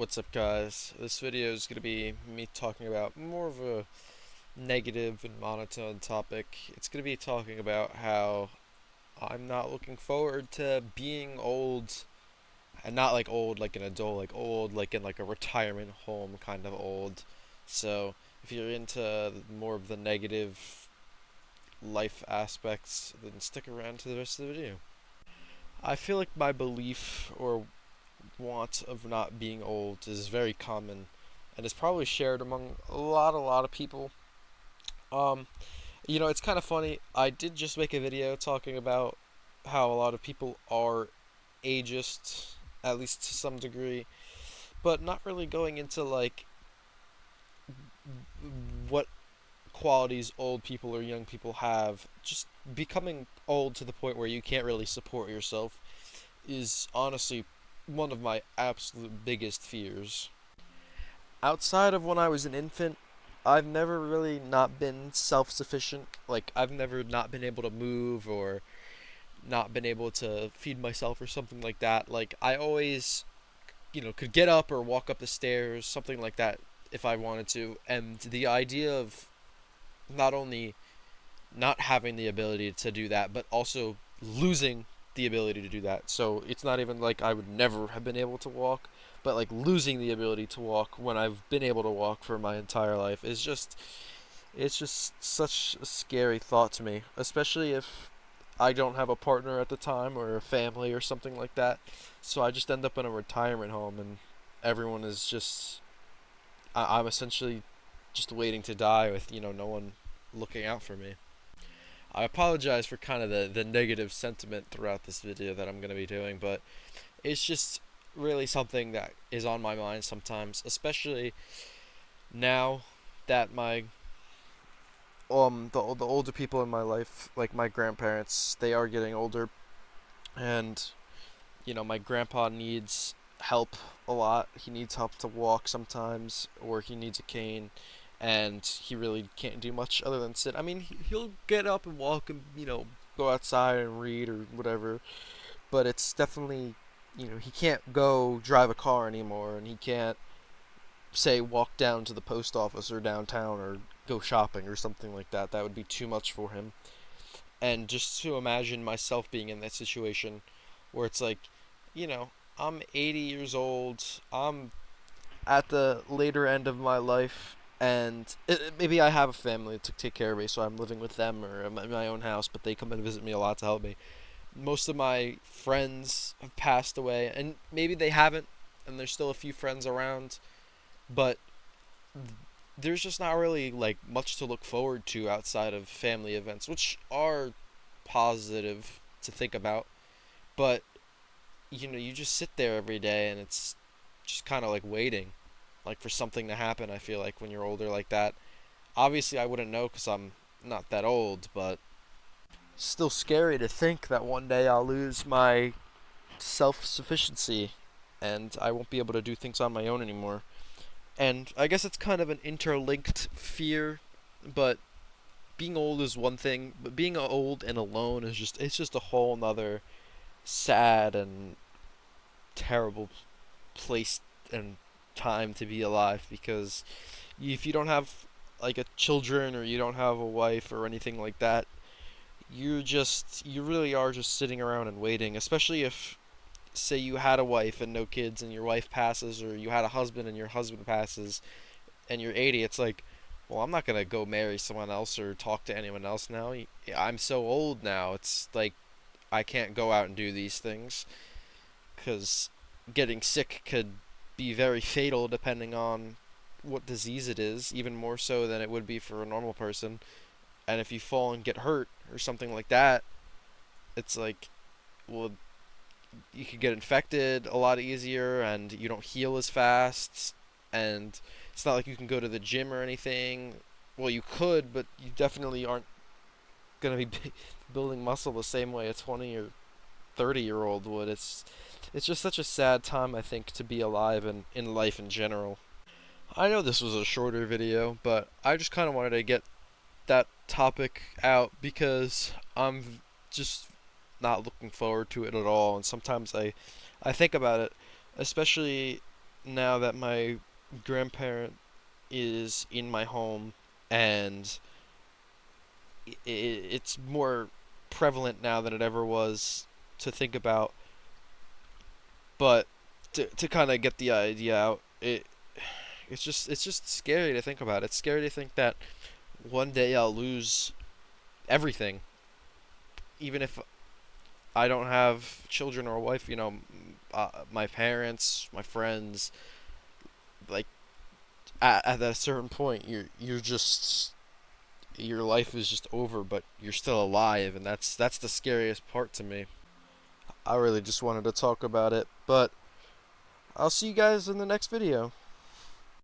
What's up, guys? This video is going to be me talking about more of a negative and monotone topic. It's going to be talking about how I'm not looking forward to being old, and not like old like an adult, like old like in like a retirement home kind of old. So, if you're into more of the negative life aspects, then stick around to the rest of the video. I feel like my belief or want of not being old is very common and is probably shared among a lot of people. Um, it's kind of funny. I did just make a video talking about how a lot of people are ageist, at least to some degree, but not really going into like what qualities old people or young people have. Just becoming old to the point where you can't really support yourself is honestly one of my absolute biggest fears. Outside of when I was an infant, I've never really not been self sufficient. Like, I've never not been able to move or not been able to feed myself or something like that. Like, I always, could get up or walk up the stairs, something like that, if I wanted to. And the idea of not only not having the ability to do that, but also losing the ability to do that. So it's not even like I would never have been able to walk, but like losing the ability to walk when I've been able to walk for my entire life is just it's just such a scary thought to me, especially if I don't have a partner at the time or a family or something like that. So I just end up in a retirement home and everyone is just I'm essentially just waiting to die with, no one looking out for me. I apologize for kind of the negative sentiment throughout this video that I'm going to be doing, but it's just really something that is on my mind sometimes, especially now that the older people in my life, like my grandparents, they are getting older, and my grandpa needs help a lot. He needs help to walk sometimes, or he needs a cane, and he really can't do much other than sit. I mean, he'll get up and walk and go outside and read or whatever, but it's definitely he can't go drive a car anymore, and he can't say walk down to the post office or downtown or go shopping or something like that. That would be too much for him. And just to imagine myself being in that situation where it's like, you know, I'm 80 years old, I'm at the later end of my life, and maybe I have a family to take care of me, so I'm living with them or I'm in my own house, but they come and visit me a lot to help me. Most of my friends have passed away, and maybe they haven't, and there's still a few friends around, but there's just not really like much to look forward to outside of family events, which are positive to think about. But you just sit there every day, and it's just kind of like waiting, like for something to happen. I feel like when you're older like that. Obviously, I wouldn't know because I'm not that old, but still scary to think that one day I'll lose my self sufficiency and I won't be able to do things on my own anymore. And I guess it's kind of an interlinked fear, but being old is one thing, but being old and alone is just a whole nother sad and terrible place and time to be alive because if you don't have like a children or you don't have a wife or anything like that, you really are just sitting around and waiting, especially if say you had a wife and no kids and your wife passes, or you had a husband and your husband passes and you're 80. It's like, well, I'm not going to go marry someone else or talk to anyone else now. I'm so old now. It's like I can't go out and do these things cuz getting sick could be very fatal depending on what disease it is, even more so than it would be for a normal person. And if you fall and get hurt or something like that, it's like, well, you could get infected a lot easier and you don't heal as fast, and it's not like you can go to the gym or anything. Well, you could, but you definitely aren't going to be building muscle the same way a 20 or 30-year-old would. It's just such a sad time, I think, to be alive and in life in general. I know this was a shorter video, but I just kind of wanted to get that topic out because I'm just not looking forward to it at all, and sometimes I think about it, especially now that my grandparent is in my home, and it's more prevalent now than it ever was to think about. But to kind of get the idea out, it's just scary to think about. It's scary to think that one day I'll lose everything, even if I don't have children or a wife. My parents, my friends. Like at a certain point, you're just your life is just over, but you're still alive, and that's the scariest part to me. I really just wanted to talk about it, but I'll see you guys in the next video.